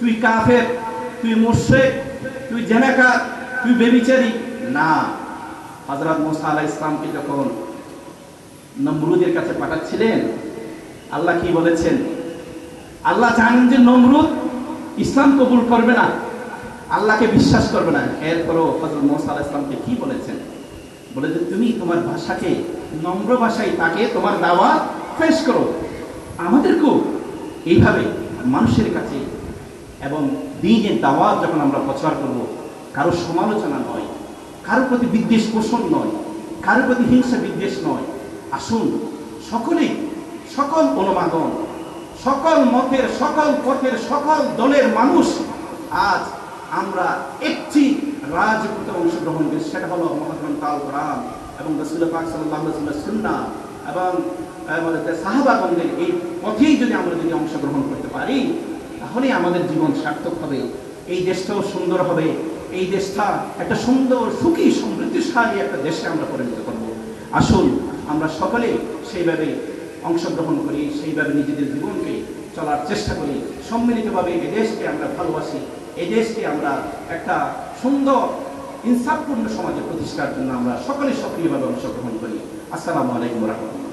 তুই কাফের, তুই মুশরিক, তুই জেনাকার, তুই ব্যভিচারী। না, হযরত মুসা আলাইহিস সালামকে যখন নমরুদের কাছে পাঠাচ্ছিলেন, আল্লাহ কি বলেছেন? আল্লাহ জানেন যে নমরুদ ইসলাম কবুল করবে না, আল্লাহকে বিশ্বাস করবে না। এরপরও হযরত মুসা আলাইহিস সালামকে কি বলেছেন? বলে যে তুমি তোমার ভাষাকে নম্র ভাষায় তাকে তোমার দাওয়াত পেশ করো। আমাদেরকেও এইভাবে মানুষের কাছে এবং দ্বীনের দাওয়াত যখন আমরা প্রচার করব, কারো সমালোচনা নয়, কারোর প্রতি বিদ্বেষ পোষণ নয়, কারোর প্রতি হিংসা বিদ্বেষ নয়। আসুন সকলেই, সকল অনুবাদন, সকল মতের, সকল পথের, সকল দলের মানুষ আজ আমরা একটি রাজপথে অংশগ্রহণ করি। সেটা হলো মহাগ্রন্থ আল কোরআন এবং রাসূল পাক সাল্লাল্লাহু আলাইহি ওয়াসাল্লামের সুন্নাহ এবং সাহাবাগণদের এই পথেই যদি আমরা অংশগ্রহণ করতে পারি, তাহলে আমাদের জীবন সার্থক হবে, এই দেশটাও সুন্দর হবে, এই দেশটা একটা সুন্দর, সুখী, সমৃদ্ধিশালী একটা দেশে আমরা পরিণত করব। আসুন আমরা সকলে সেইভাবে অংশগ্রহণ করি, সেইভাবে নিজেদের জীবনকে চলার চেষ্টা করি, সম্মিলিতভাবে এই দেশকে আমরা ভালোবাসি, এই দেশকে আমরা একটা সুন্দর ইনসাফপূর্ণ সমাজে প্রতিষ্ঠার জন্য আমরা সকলে সক্রিয়ভাবে অংশগ্রহণ করি। আসসালামু আলাইকুম ওয়া রাহমাতুল্লাহ।